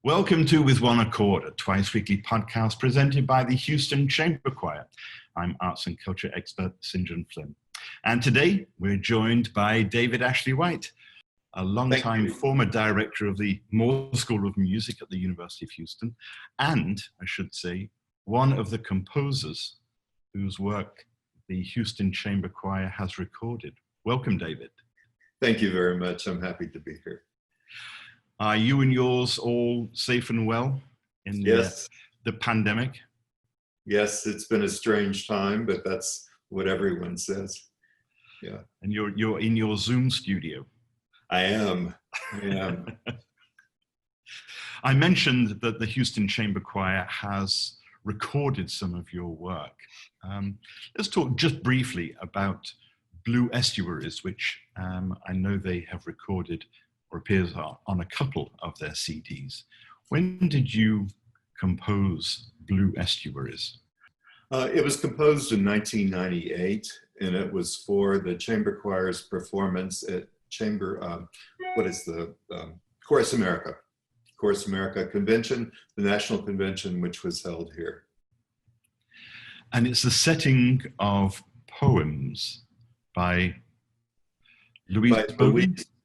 Welcome to With One Accord, a twice-weekly podcast presented by the Houston Chamber Choir. I'm arts and culture expert St. Flynn. And today we're joined by David Ashley White, a long-time former director of the Moore School of Music at the University of Houston, and, I should say, one of the composers whose work the Houston Chamber Choir has recorded. Welcome, David. Thank you very much. I'm happy to be here. Are you and yours all safe and well in the pandemic? Yes, it's been a strange time, but that's what everyone says. Yeah. And you're in your Zoom studio. I am. I mentioned that the Houston Chamber Choir has recorded some of your work. Let's talk just briefly about Blue Estuaries, which I know they have recorded or appears on a couple of their CDs. When did you compose Blue Estuaries? It was composed in 1998, and it was for the Chamber Choir's performance at Chorus America Convention, the National Convention, which was held here. And it's the setting of poems by Louise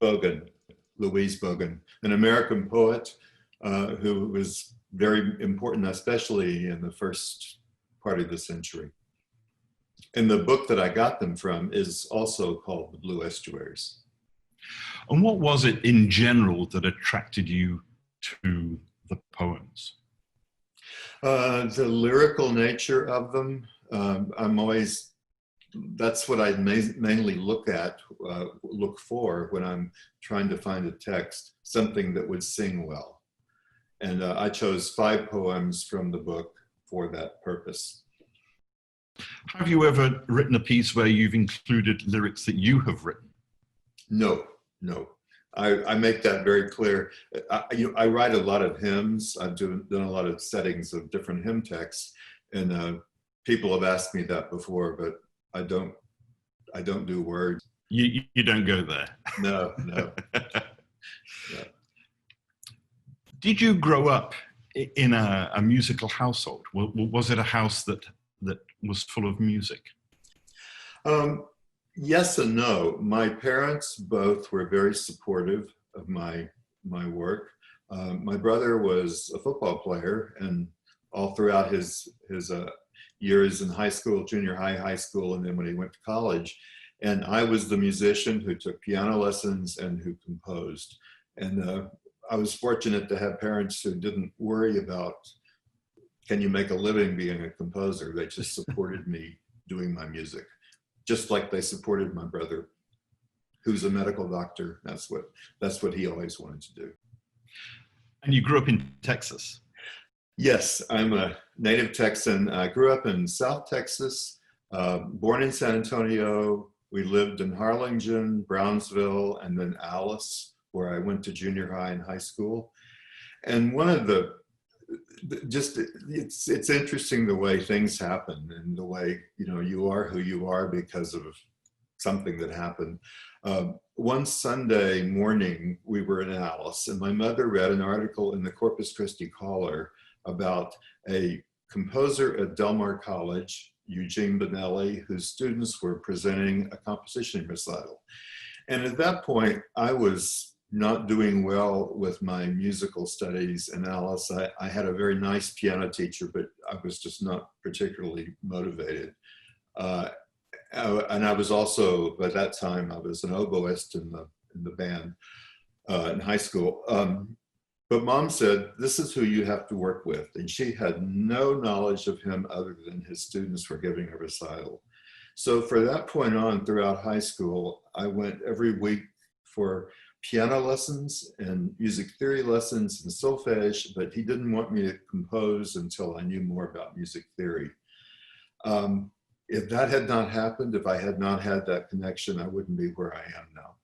Bogan, an American poet who was very important, especially in the first part of the century. And the book that I got them from is also called The Blue Estuaries. And what was it in general that attracted you to the poems? The lyrical nature of them. That's what I mainly look for when I'm trying to find a text, something that would sing well. And I chose 5 poems from the book for that purpose. Have you ever written a piece where you've included lyrics that you have written? No. I make that very clear. I write a lot of hymns. I've done a lot of settings of different hymn texts, and people have asked me that before, but I don't do words. You don't go there. No. Did you grow up in a musical household? Was it a house that was full of music? Yes and no. My parents both were very supportive of my work. My brother was a football player, and all throughout his years in high school, junior high school, and then when he went to college. And I was the musician who took piano lessons and who composed. And I was fortunate to have parents who didn't worry about, can you make a living being a composer? They just supported me doing my music, just like they supported my brother, who's a medical doctor. That's what he always wanted to do. And you grew up in Texas? Yes, I'm a native Texan. I grew up in South Texas, born in San Antonio. We lived in Harlingen, Brownsville, and then Alice, where I went to junior high and high school. And one of it's interesting the way things happen and the way, you are who you are because of something that happened. One Sunday morning, we were in Alice, and my mother read an article in the Corpus Christi Caller about a composer at Del Mar College, Eugene Bonelli, whose students were presenting a composition recital. And at that point, I was not doing well with my musical studies in Alice. I had a very nice piano teacher, but I was just not particularly motivated. And I was also, by that time, I was an oboist in the band in high school. But Mom said, this is who you have to work with. And she had no knowledge of him other than his students were giving a recital. So from that point on throughout high school, I went every week for piano lessons and music theory lessons and solfege, but he didn't want me to compose until I knew more about music theory. If that had not happened, if I had not had that connection, I wouldn't be where I am now.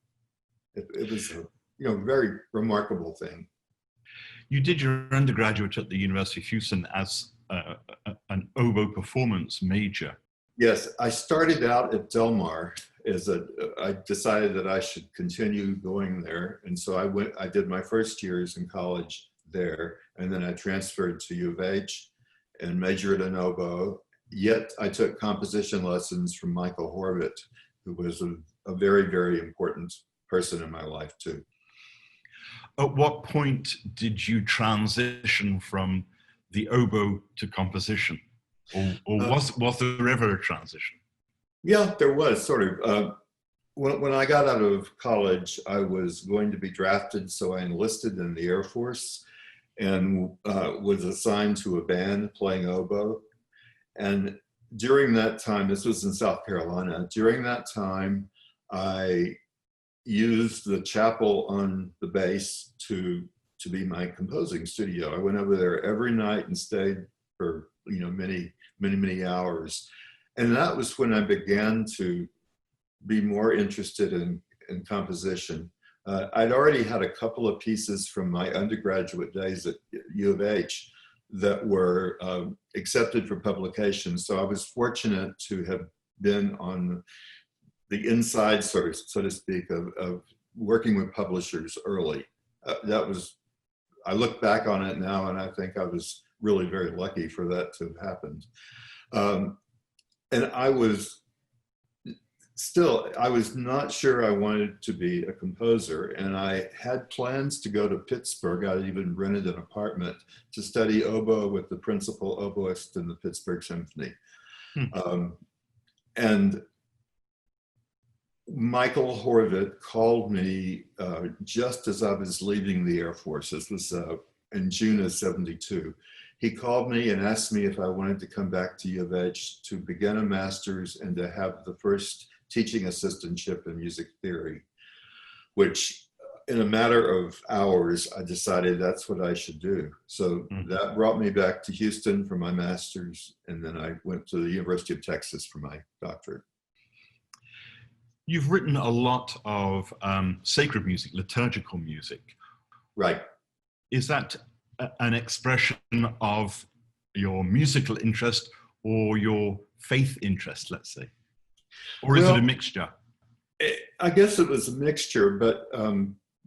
It was a very remarkable thing. You did your undergraduate at the University of Houston as an oboe performance major. Yes, I started out at Del Mar I decided that I should continue going there. And so I did my first years in college there. And then I transferred to U of H and majored in oboe. Yet I took composition lessons from Michael Horvath, who was a very, very important person in my life too. At what point did you transition from the oboe to composition? Or was there ever a transition? Yeah, there was sort of. When I got out of college, I was going to be drafted, so I enlisted in the Air Force and was assigned to a band playing oboe. And during that time, this was in South Carolina, during that time, I used the chapel on the base to be my composing studio. I went over there every night and stayed for many hours. And that was when I began to be more interested in composition. I'd already had a couple of pieces from my undergraduate days at U of H that were accepted for publication. So I was fortunate to have been on the inside, so to speak, of working with publishers early. I look back on it now and I think I was really very lucky for that to have happened. And I was not sure I wanted to be a composer, and I had plans to go to Pittsburgh. I even rented an apartment to study oboe with the principal oboist in the Pittsburgh Symphony. And Michael Horvath called me just as I was leaving the Air Force. This was in June of '72. He called me and asked me if I wanted to come back to U of H to begin a master's and to have the first teaching assistantship in music theory, which in a matter of hours, I decided that's what I should do. So that brought me back to Houston for my master's, and then I went to the University of Texas for my doctorate. You've written a lot of sacred music, liturgical music. Right. Is that an expression of your musical interest or your faith interest, let's say? Or is it a mixture? I guess it was a mixture, but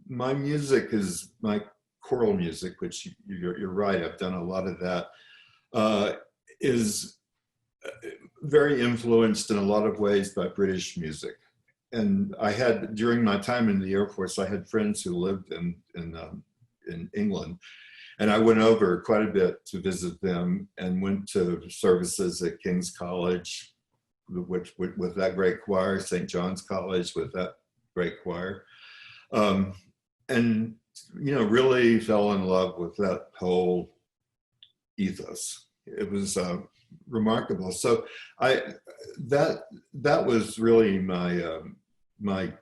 my music is my choral music, which you're right, I've done a lot of that, is very influenced in a lot of ways by British music. And I had, during my time in the Air Force, I had friends who lived in England. And I went over quite a bit to visit them and went to services at King's College, with that great choir, St. John's College with that great choir. And, really fell in love with that whole ethos. It was remarkable. So that was really my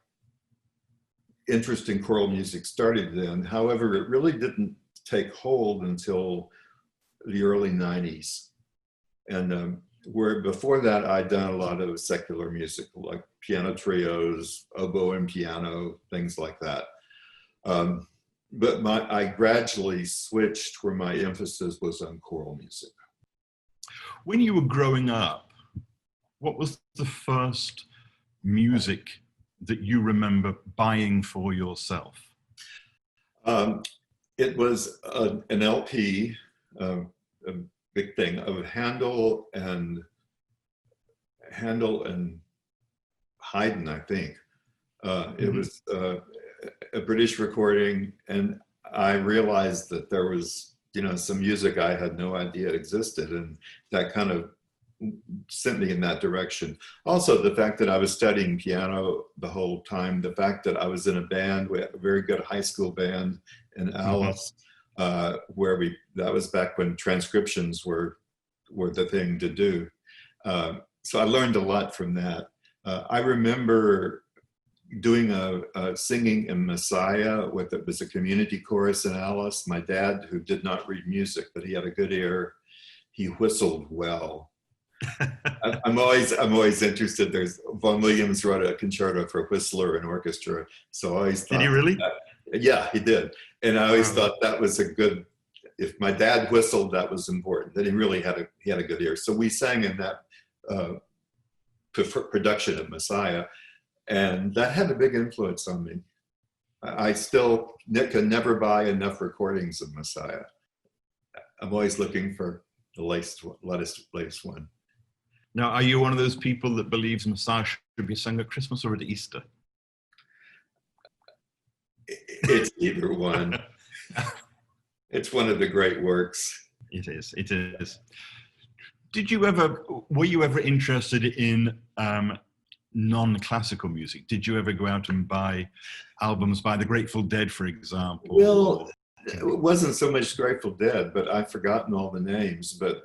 interest in choral music started then. However, it really didn't take hold until the early 90s. And where before that, I'd done a lot of secular music, like piano trios, oboe and piano, things like that. But I gradually switched where my emphasis was on choral music. When you were growing up, what was the first music that you remember buying for yourself? It was an LP, a big thing, of Handel and Haydn, I think. It was a British recording, and I realized that there was, some music I had no idea existed, and that kind of sent me in that direction. Also, the fact that I was studying piano the whole time, the fact that I was in a band, we had a very good high school band in Alice, where that was back when transcriptions were the thing to do. So I learned a lot from that. I remember doing a singing in Messiah it was a community chorus in Alice. My dad, who did not read music, but he had a good ear, he whistled well. I'm always interested. Vaughan Williams wrote a concerto for whistler and orchestra. So I always thought. Did he really? Yeah, he did. And I always thought that was if my dad whistled, that was important, that he really had a good ear. So we sang in that production of Messiah, and that had a big influence on me. I still can never buy enough recordings of Messiah. I'm always looking for the latest one. Now, are you one of those people that believes Messiah should be sung at Christmas or at Easter? It's either one. It's one of the great works. It is. It is. Were you ever interested in non-classical music? Did you ever go out and buy albums by the Grateful Dead, for example? Well, it wasn't so much Grateful Dead, but I've forgotten all the names. But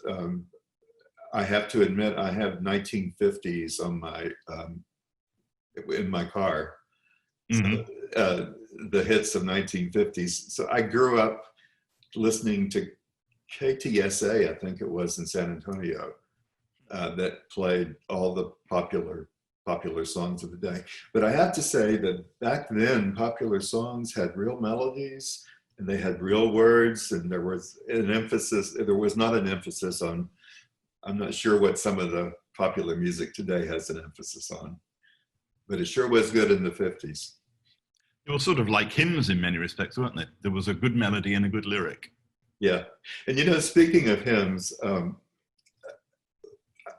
I have to admit, I have 1950s on my in my car. Mm-hmm. So, the hits of 1950s. So I grew up listening to KTSA, I think it was in San Antonio, that played all the popular songs of the day. But I have to say that back then, popular songs had real melodies and they had real words, and there was not an emphasis on, I'm not sure what some of the popular music today has an emphasis on, but it sure was good in the 50s. They were sort of like hymns in many respects, weren't they? There was a good melody and a good lyric. Yeah. And speaking of hymns,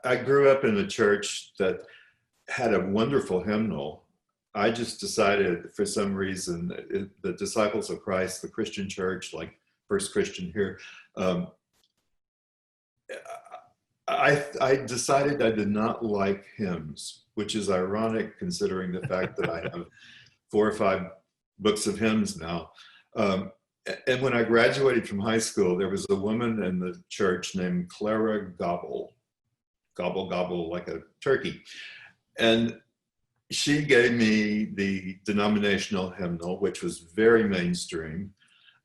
I grew up in a church that had a wonderful hymnal. I just decided for some reason, the Disciples of Christ, the Christian church, like First Christian here, I decided I did not like hymns, which is ironic considering the fact that I have 4 or 5 books of hymns now. And when I graduated from high school, there was a woman in the church named Clara Gobble, gobble, gobble like a turkey. And she gave me the denominational hymnal, which was very mainstream.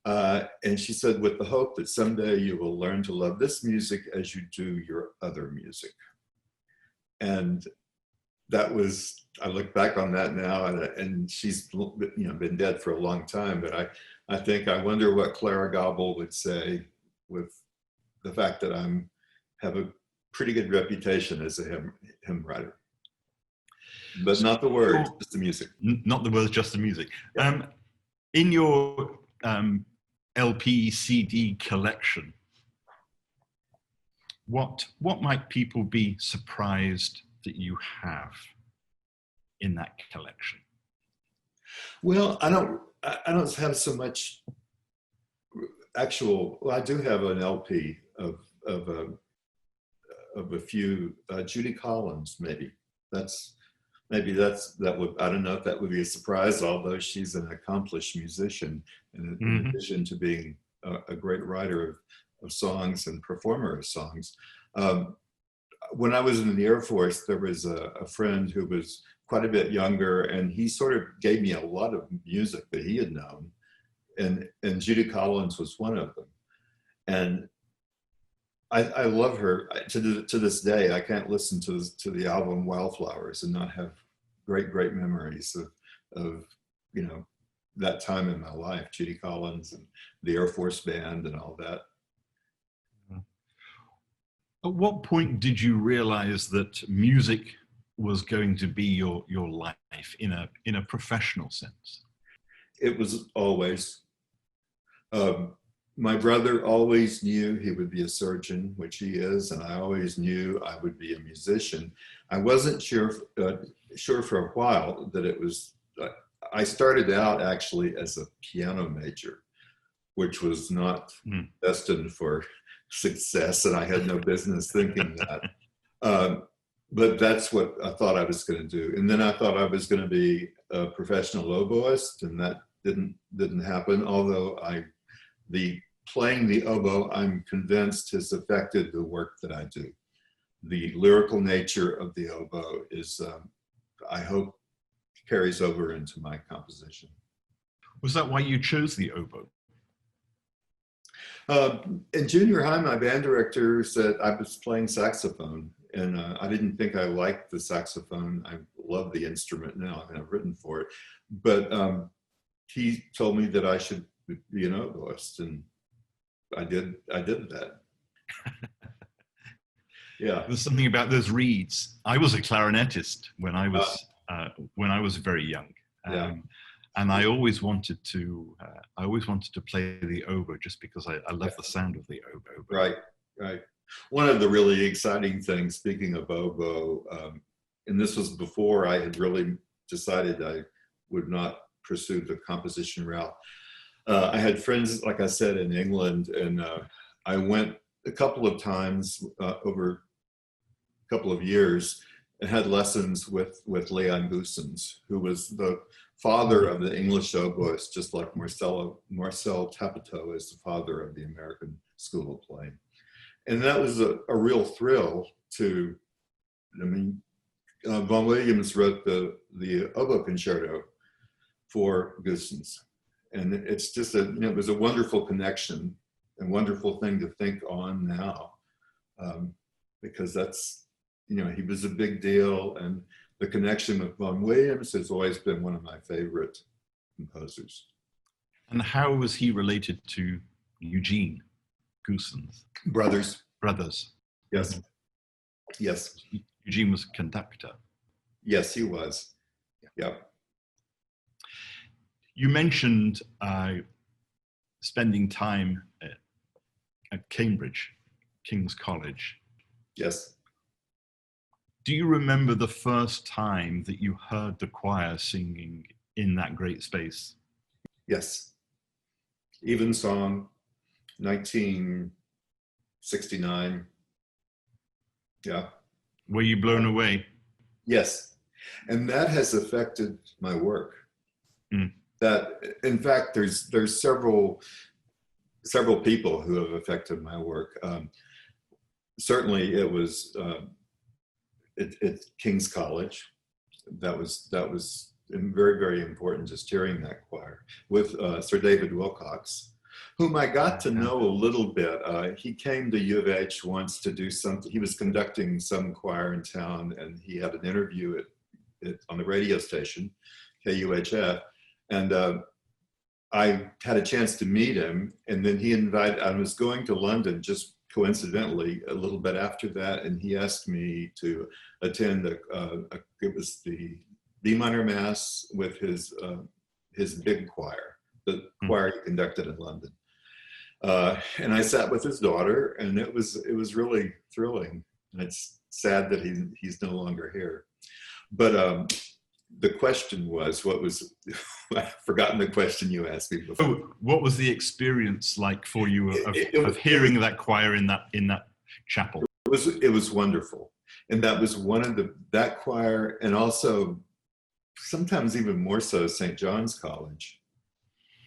And she said, with the hope that someday you will learn to love this music as you do your other music. And that was, I look back on that now, and she's been dead for a long time, but I think I wonder what Clara Gobble would say with the fact that I have a pretty good reputation as a hymn writer. But not the words, just the music. Not the words, just the music. Yeah. In your LP CD collection, what might people be surprised that you have in that collection? Well, I don't have so much actual. Well, I do have an LP of a few Judy Collins. Maybe that would, I don't know if that would be a surprise, although she's an accomplished musician, and in addition to being a great writer of songs and performer of songs. When I was in the Air Force, there was a friend who was quite a bit younger, and he sort of gave me a lot of music that he had known, and Judy Collins was one of them. And I love her to this day. I can't listen to the album Wildflowers and not have great memories of that time in my life, Judy Collins and the Air Force Band and all that. At what point did you realize that music was going to be your life in a professional sense? It was always. My brother always knew he would be a surgeon, which he is, and I always knew I would be a musician. I wasn't sure for a while that it was. I started out actually as a piano major, which was not destined for success, and I had no business thinking that. But that's what I thought I was going to do. And then I thought I was going to be a professional oboist, and that didn't happen. Although playing the oboe, I'm convinced, has affected the work that I do. The lyrical nature of the oboe is, I hope, carries over into my composition. Was that why you chose the oboe? In junior high, my band director said I was playing saxophone, and I didn't think I liked the saxophone. I love the instrument now, and I've written for it. But he told me that I should be an oboist, and I did that. Yeah. There's something about those reeds. I was a clarinetist when I was very young. Yeah. And I always wanted to play the oboe just because I love the sound of the oboe. Right. One of the really exciting things, speaking of oboe, and this was before I had really decided I would not pursue the composition route. I had friends, like I said, in England, and I went a couple of times over a couple of years and had lessons with Eugene Goossens, who was the father of the English oboist, just like Marcel Tapito is the father of the American School of Playing. And that was a real thrill to, Vaughan Williams wrote the oboe concerto for Goossens. And it's just it was a wonderful connection and wonderful thing to think on now, because that's, he was a big deal, and the connection with Vaughan Williams has always been one of my favorite composers. And how was he related to Eugene Goossens? Brothers. Yes. Eugene was a conductor. Yes, he was. Yeah. You mentioned spending time at Cambridge, King's College. Yes. Do you remember the first time that you heard the choir singing in that great space? Yes. Evensong, 1969. Yeah. Were you blown away? Yes. And that has affected my work. Mm. That, in fact, there's several people who have affected my work. Certainly it was at King's College. That was very, very important, just hearing that choir with Sir David Wilcox, whom I got to know a little bit. He came to U of H once to do something. He was conducting some choir in town, and he had an interview on the radio station, KUHF, and I had a chance to meet him, and then he invited, I was going to London just coincidentally a little bit after that, and he asked me to attend it was the B minor Mass with his big choir, the choir he conducted in London. And I sat with his daughter, and it was really thrilling. And it's sad that he's no longer here. But the question was, I've forgotten the question you asked me before. Oh, what was the experience like for you of hearing that choir in that chapel? It was wonderful. And that was one of that choir, and also sometimes even more so St. John's College.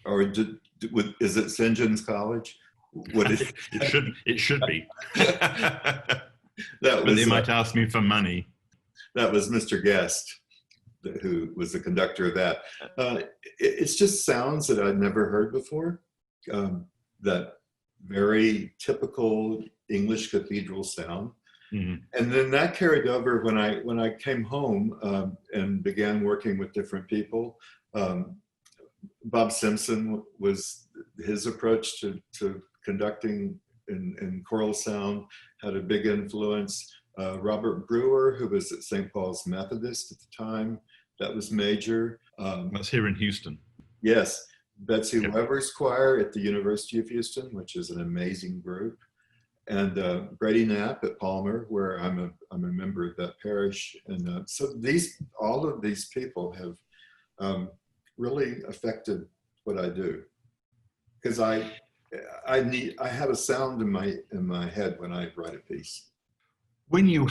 Or is it St. John's College? It should be. But they might ask me for money. That was Mr. Guest, who was the conductor of that. It's just sounds that I'd never heard before. That very typical English cathedral sound. Mm-hmm. And then that carried over when I came home and began working with different people. Bob Simpson was his approach to conducting in choral sound had a big influence. Robert Brewer, who was at St. Paul's Methodist at the time, that was major. That's here in Houston. Yes. Betsy Weber's choir at the University of Houston, which is an amazing group. And Brady Knapp at Palmer, where I'm a member of that parish. And so all of these people have really affected what I do. Because I have a sound in my head when I write a piece. When you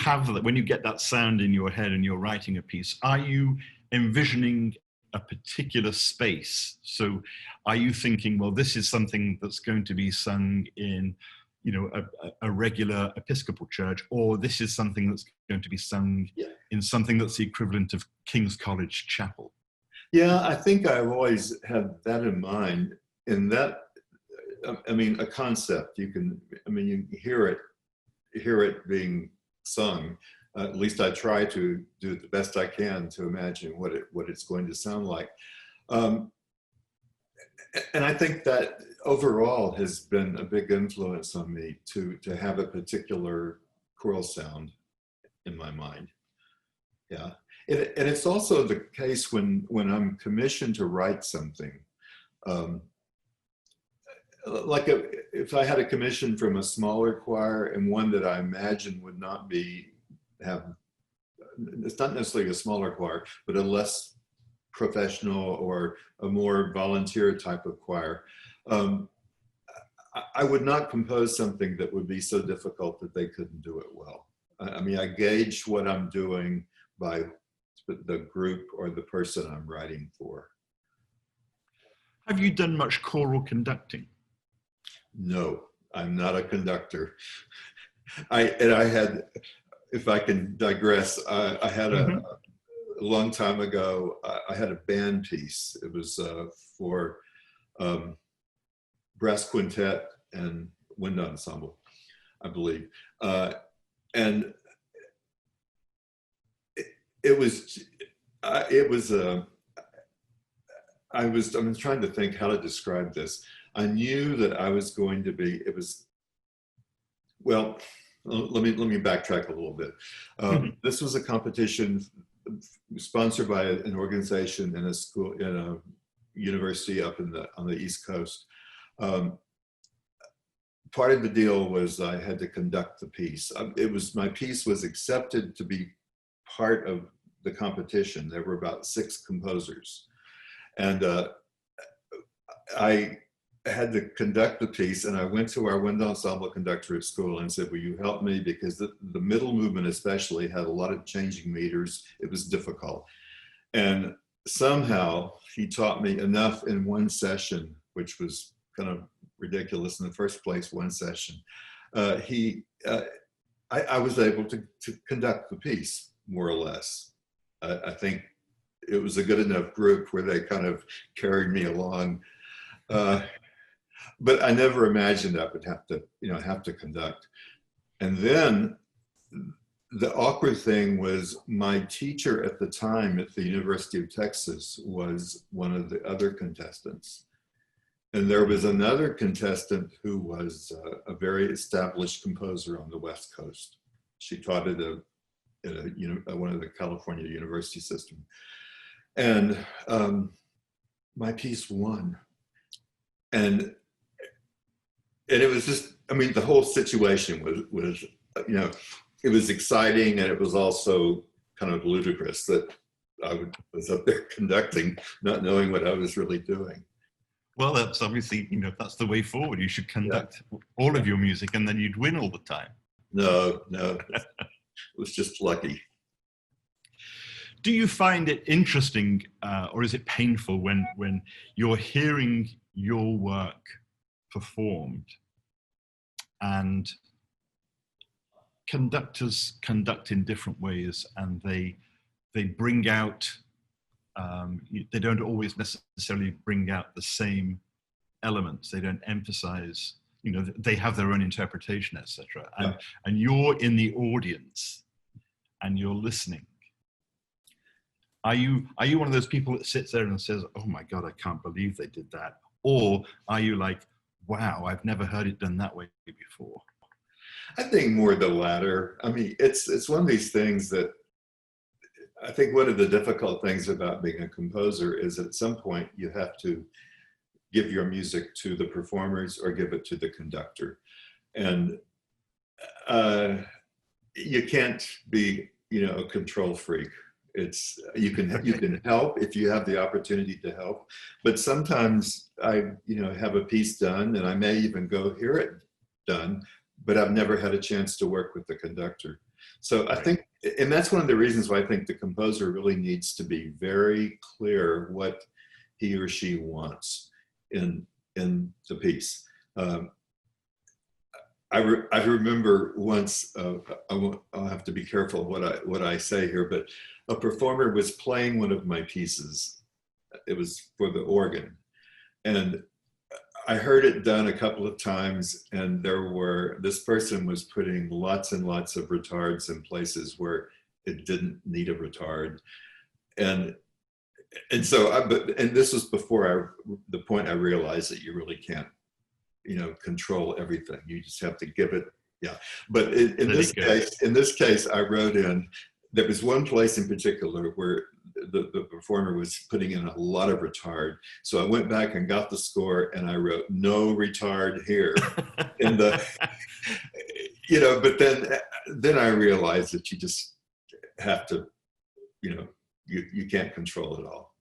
get that sound in your head and you're writing a piece, are you envisioning a particular space? So are you thinking, well, this is something that's going to be sung in, a regular Episcopal church, or this is something that's going to be sung in something that's the equivalent of King's College Chapel? Yeah, I think I've always had that in mind. And that, a concept, you hear it being sung. At least I try to do the best I can to imagine what it's going to sound like. And I think that overall has been a big influence on me to have a particular choral sound in my mind. Yeah. And it's also the case when I'm commissioned to write something. Like if I had a commission from a smaller choir and one that I imagine would not it's not necessarily a smaller choir, but a less professional or a more volunteer type of choir, I would not compose something that would be so difficult that they couldn't do it well. I mean, I gauge what I'm doing by the group or the person I'm writing for. Have you done much choral conducting? No, I'm not a conductor. I had, if I can digress, I had a long time ago, I had a band piece. It was for brass quintet and wind ensemble, I believe. And I'm trying to think how to describe this. I knew that I was going to be, well, let me backtrack a little bit. This was a competition sponsored by an organization in a school, in a university up on the East Coast. Part of the deal was I had to conduct the piece. My piece was accepted to be part of the competition. There were about 6 composers. And I had to conduct the piece, and I went to our wind ensemble conductor at school and said, will you help me? Because the middle movement especially had a lot of changing meters. It was difficult. And somehow he taught me enough in one session, which was kind of ridiculous in the first place, one session. I was able to conduct the piece, more or less. I think it was a good enough group where they kind of carried me along. But I never imagined I would have to conduct. And then the awkward thing was my teacher at the time at the University of Texas was one of the other contestants. And there was another contestant who was a very established composer on the West Coast. She taught at one of the California university system. And my piece won. And it was just, I mean, the whole situation was it was exciting, and it was also kind of ludicrous that I was up there conducting, not knowing what I was really doing. Well, that's obviously, that's the way forward. You should conduct all of your music, and then you'd win all the time. No, it was just lucky. Do you find it interesting, or is it painful when you're hearing your work performed and conductors conduct in different ways, and they bring out, they don't always necessarily bring out the same elements. They don't emphasize, they have their own interpretation, etc. And you're in the audience and you're listening. Are you one of those people that sits there and says, oh my God, I can't believe they did that? Or are you like, wow, I've never heard it done that way before? I think more the latter. I mean, it's one of these things that I think one of the difficult things about being a composer is at some point you have to give your music to the performers or give it to the conductor. And you can't be, a control freak. You can help if you have the opportunity to help, but sometimes I have a piece done and I may even go hear it done, but I've never had a chance to work with the conductor. So I think, and that's one of the reasons why I think the composer really needs to be very clear what he or she wants in the piece. I remember once, I'll have to be careful what I say here, but a performer was playing one of my pieces. It was for the organ. And I heard it done a couple of times, and this person was putting lots and lots of retards in places where it didn't need a retard. And so, and this was before the point I realized that you really can't, control everything. You just have to give it. Yeah. But in this case, I wrote in, there was one place in particular where the performer was putting in a lot of retard. So I went back and got the score and I wrote no retard here in the, but then I realized that you just have to, you can't control it all.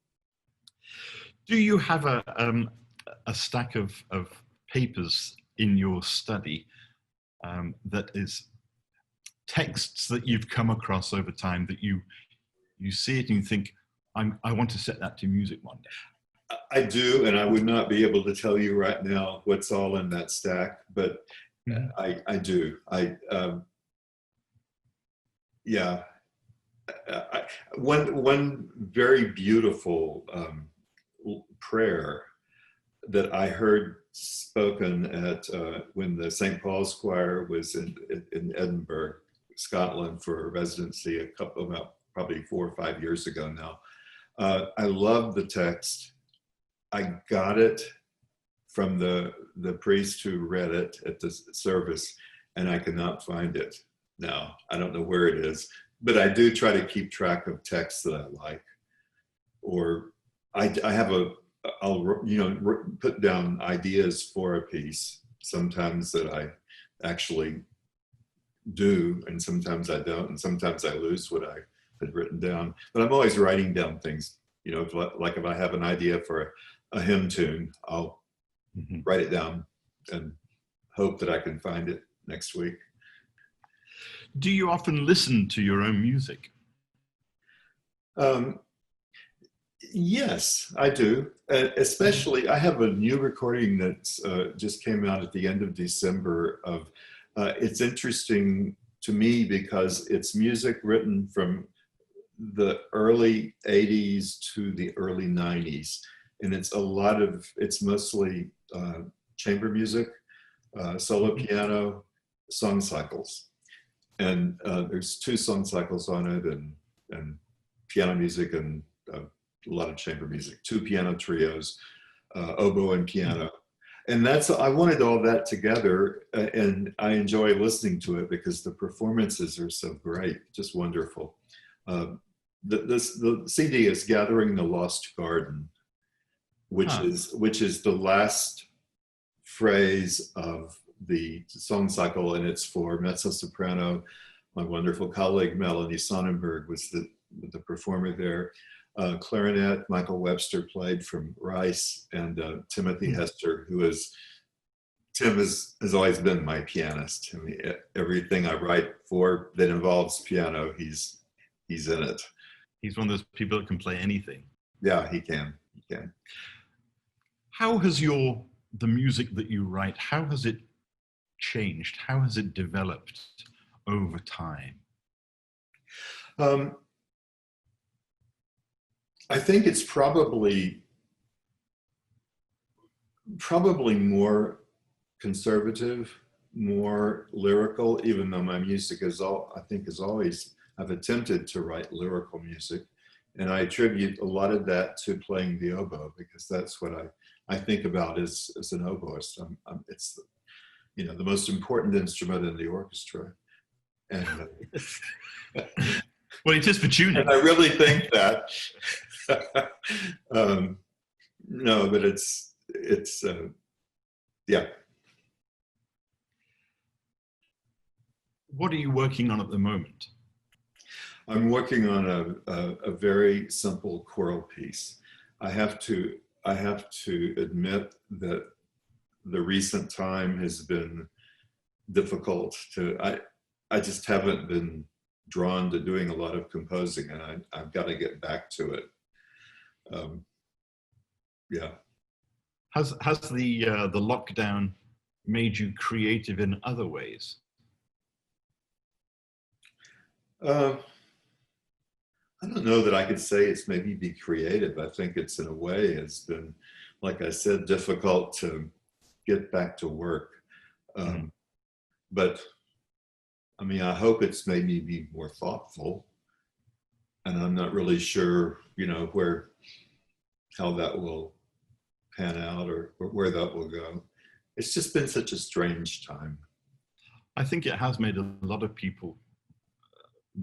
Do you have a stack of papers in your study that is texts that you've come across over time that you see it and you think, I want to set that to music one day? I do, and I would not be able to tell you right now what's all in that stack, but I do. One very beautiful prayer that I heard spoken at when the St. Paul's Choir was in Edinburgh, Scotland, for a residency about probably 4 or 5 years ago now. I love the text. I got it from the priest who read it at the service, and I cannot find it now. I don't know where it is, but I do try to keep track of texts that I like, or I have I'll put down ideas for a piece sometimes that I actually do, and sometimes I don't, and sometimes I lose what I had written down. But I'm always writing down things. If I have an idea for a hymn tune, I'll write it down and hope that I can find it next week. Do you often listen to your own music? Yes, I do. Especially, I have a new recording that's just came out at the end of December of, it's interesting to me because it's music written from the early 80s to the early 90s. And it's mostly chamber music, solo piano, song cycles. And there's 2 song cycles on it, and piano music and a lot of chamber music, 2 piano trios, oboe and piano. And I wanted all that together, and I enjoy listening to it because the performances are so great, just wonderful. The CD is Gathering the Lost Garden, which is the last phrase of the song cycle, and it's for mezzo-soprano. My wonderful colleague Melanie Sonnenberg was the performer there. Clarinet, Michael Webster played from Rice, and Timothy Hester, Tim has always been my pianist. I mean, everything I write for that involves piano, he's in it. He's one of those people that can play anything. Yeah, he can. How has the music that you write, how has it changed? How has it developed over time? I think it's probably more conservative, more lyrical, even though my music I've attempted to write lyrical music. And I attribute a lot of that to playing the oboe, because that's what I think about as an oboist. It's the most important instrument in the orchestra. And well, it is for tuning. And I really think that. No, but it's yeah. What are you working on at the moment? I'm working on a very simple choral piece. I have to admit that the recent time has been difficult I just haven't been drawn to doing a lot of composing, and I've got to get back to it. Yeah. Has the lockdown made you creative in other ways? I don't know that I could say it's maybe be creative. I think it's in a way has been, like I said, difficult to get back to work. But I mean, I hope it's made me be more thoughtful, and I'm not really sure, how that will pan out or where that will go. It's just been such a strange time. I think it has made a lot of people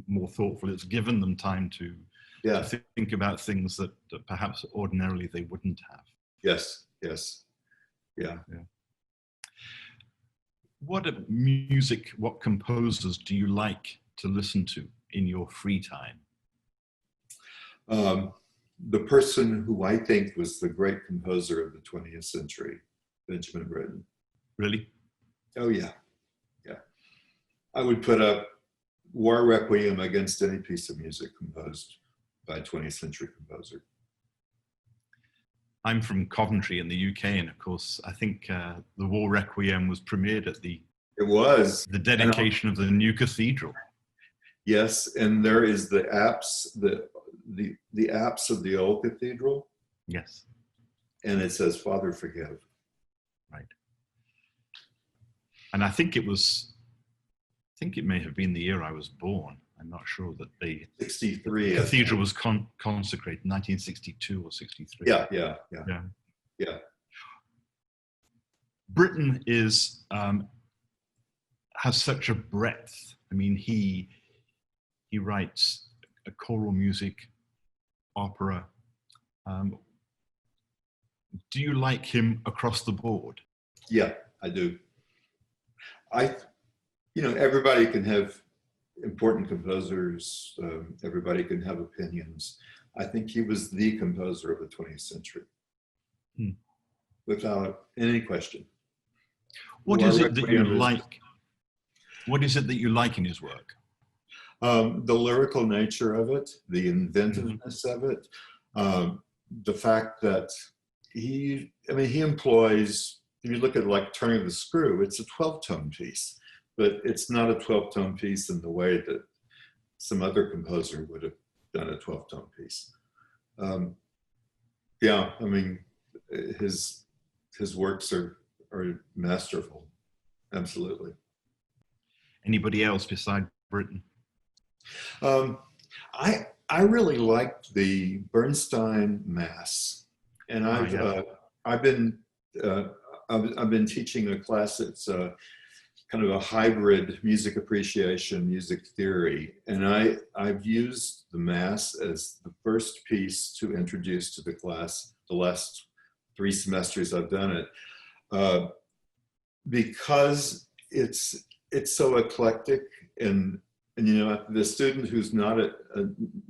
more thoughtful. It's given them time to Yeah. think about things that perhaps ordinarily they wouldn't have. Yes. Yeah. What music, what composers do you like to listen to in your free time? The person who I think was the great composer of the 20th century, Benjamin Britten. Really? Oh, yeah. I would put up War Requiem against any piece of music composed by a 20th century composer. I'm from Coventry in the UK, and of course, I think the War Requiem was premiered at the dedication of the new cathedral. Yes, and there is the apse, the apse of the old cathedral. Yes. And it says, "Father, forgive." Right. And I think it may have been the year I was born. I'm not sure that the 63 cathedral was consecrated in 1962 or 63. Yeah. Britten has such a breadth. I mean, he writes choral music, opera. Do you like him across the board? Yeah, I do. Everybody can have important composers. Everybody can have opinions. I think he was the composer of the 20th century, without any question. What is it that you like? What is it that you like in his work? The lyrical nature of it, the inventiveness of it, the fact that he employs, if you look at like Turning the Screw, it's a 12-tone piece, but it's not a 12-tone piece in the way that some other composer would have done a 12-tone piece. His works are masterful, absolutely. Anybody else beside Britten? I really liked the Bernsteins Mass, and I've been teaching a class that's kind of a hybrid music appreciation, music theory, and I've used the Mass as the first piece to introduce to the class the last 3 semesters I've done it, because it's so eclectic, and the student who's not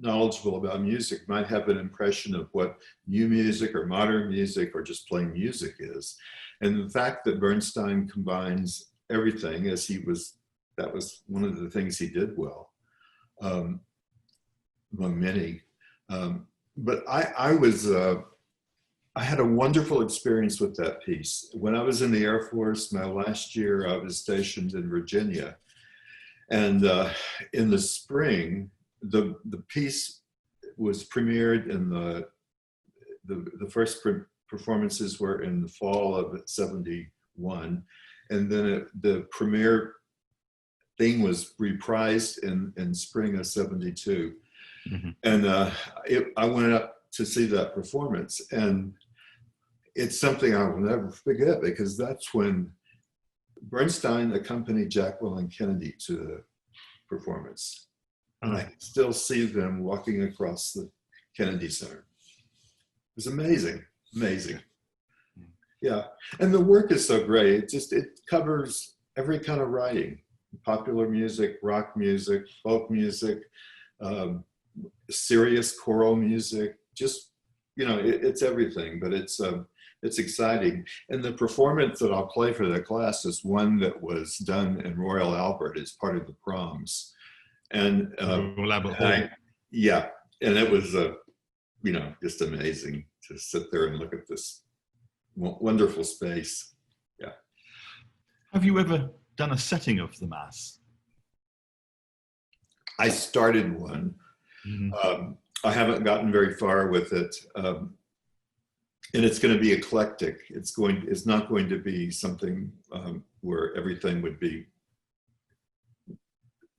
knowledgeable about music might have an impression of what new music or modern music or just plain music is. And the fact that Bernstein combines everything, that was one of the things he did well, among many. But I had a wonderful experience with that piece. When I was in the Air Force, my last year, I was stationed in Virginia. And in the spring, the piece was premiered in the first performances were in the fall of '71. And then the premiere thing was reprised in spring of '72. Mm-hmm. And I went up to see that performance. And it's something I will never forget, because that's when Bernstein accompanied Jacqueline Kennedy to the performance. And I can still see them walking across the Kennedy Center. It was amazing. Yeah. And the work is so great. It covers every kind of writing: popular music, rock music, folk music, serious choral music, it's everything, but it's exciting. And the performance that I'll play for the class is one that was done in Royal Albert as part of the proms. And Royal Albert Hall. Yeah, and it was just amazing to sit there and look at this wonderful space. Yeah. Have you ever done a setting of the Mass? I started one. Mm-hmm. I haven't gotten very far with it. And it's going to be eclectic. It's not going to be something where everything would be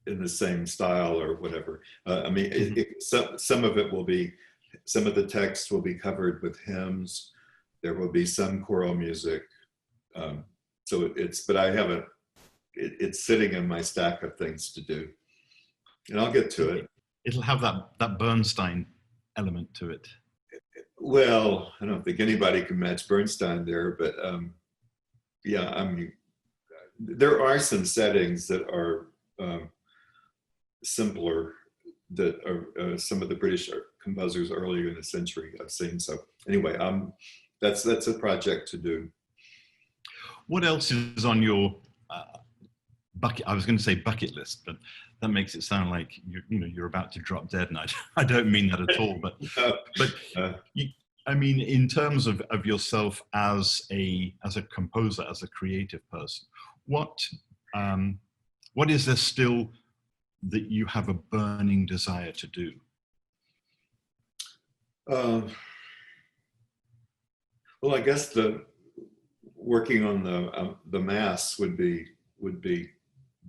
in the same style or whatever. Mm-hmm. Some of the text will be covered with hymns. There will be some choral music. But I haven't. It's sitting in my stack of things to do. and I'll get to it. It'll have that Bernstein element to it. Well, I don't think anybody can match Bernstein there, but yeah, I mean, there are some settings that are simpler that are, some of the British composers earlier in the century I've seen. So anyway, that's a project to do. What else is on your bucket? I was going to say bucket list, but that makes it sound like you're about to drop dead, and I don't mean that at all. But I mean, in terms of yourself as a composer, as a creative person, what is there still that you have a burning desire to do? Well, I guess the working on the mass would be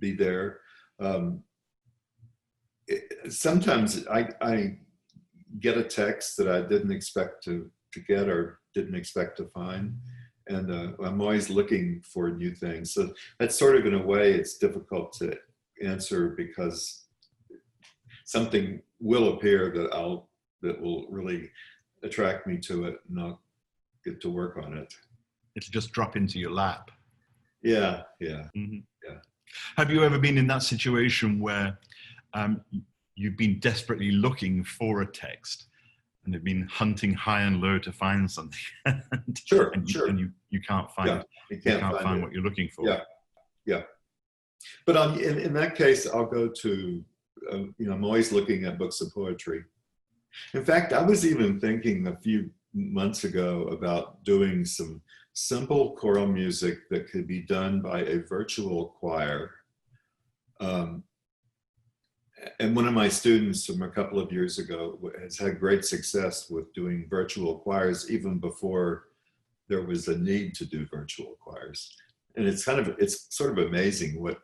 there. Sometimes I get a text that I didn't expect to get or didn't expect to find, and I'm always looking for new things. So that's sort of, in a way, it's difficult to answer because something will appear that will really attract me to it, and I'll get to work on it. It'll just drop into your lap. Yeah. Mm-hmm. Yeah. Have you ever been in that situation where you've been desperately looking for a text and have been hunting high and low to find something? Sure. And you can't find, you can't find what you're looking for. Yeah. But in that case, I'll go to, I'm always looking at books of poetry. In fact, I was even thinking a few months ago about doing some simple choral music that could be done by a virtual choir. And one of my students from a couple of years ago has had great success with doing virtual choirs even before there was a need to do virtual choirs. And it's sort of amazing what,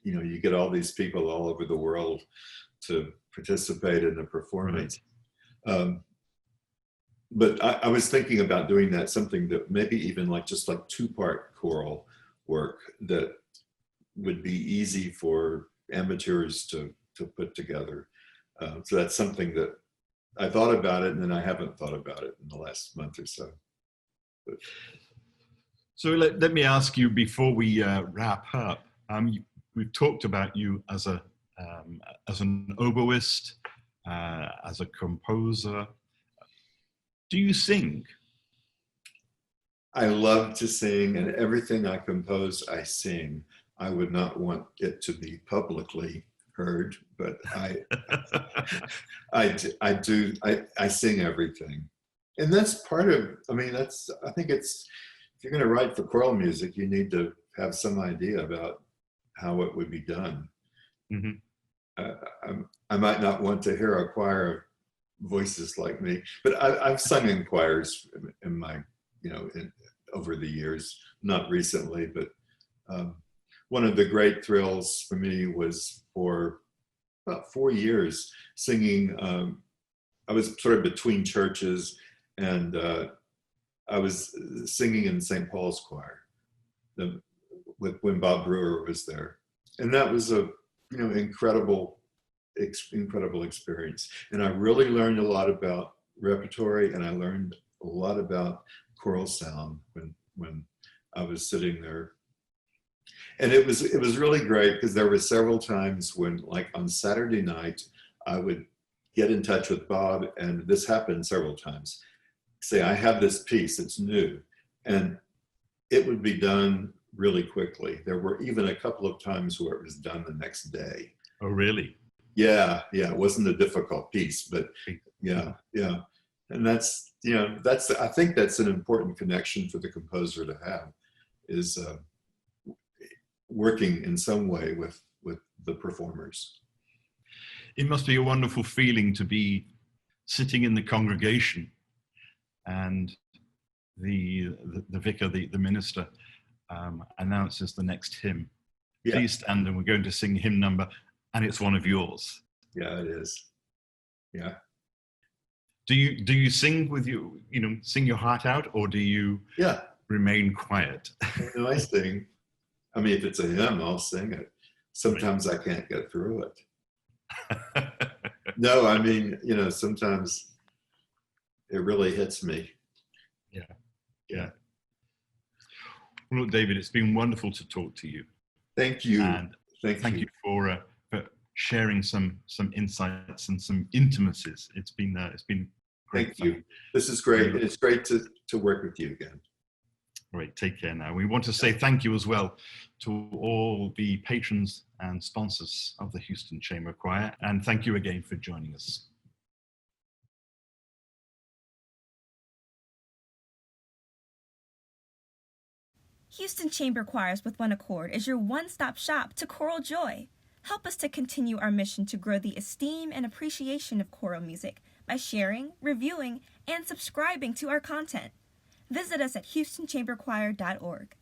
you get all these people all over the world to participate in the performance. But I was thinking about doing that, something that maybe even just like two-part choral work that would be easy for amateurs to put together. So that's something that I thought about it, and then I haven't thought about it in the last month or so. But. So let me ask you before we wrap up. We've talked about you as an oboist, as a composer. Do you sing? I love to sing, and everything I compose, I sing. I would not want it to be publicly heard, but I sing everything. And that's part of, I think if you're going to write for choral music, you need to have some idea about how it would be done. Mm-hmm. I might not want to hear a choir of voices like me, but I've sung in choirs in my, over the years, not recently, but one of the great thrills for me was for about 4 years singing. I was sort of between churches, and I was singing in St. Paul's choir when Bob Brewer was there, and that was a incredible experience. And I really learned a lot about repertory, and I learned a lot about choral sound when I was sitting there. And it was really great because there were several times when, like on Saturday night, I would get in touch with Bob, and this happened several times. Say, I have this piece, it's new, and it would be done really quickly. There were even a couple of times where it was done the next day. Oh, really? Yeah. It wasn't a difficult piece, but yeah. And I think that's an important connection for the composer to have, is working in some way with the performers. It must be a wonderful feeling to be sitting in the congregation and the vicar, the minister, announces the next hymn. Yeah. Please stand, and we're going to sing hymn number, and it's one of yours. Yeah, it is. Yeah. Do you sing with sing your heart out, or do you remain quiet? I sing. If it's a hymn, I'll sing it. Sometimes I can't get through it. No, I mean, you know, sometimes it really hits me. Yeah. Well, look, David, it's been wonderful to talk to you. Thank you. And thank you for sharing some insights and some intimacies. It's been great. Thank you. This is great. It's great to work with you again. Great. Take care now. We want to say thank you as well to all the patrons and sponsors of the Houston Chamber Choir, and thank you again for joining us. Houston Chamber Choirs with One Accord is your one-stop shop to choral joy. Help us to continue our mission to grow the esteem and appreciation of choral music by sharing, reviewing, and subscribing to our content. Visit us at houstonchamberchoir.org.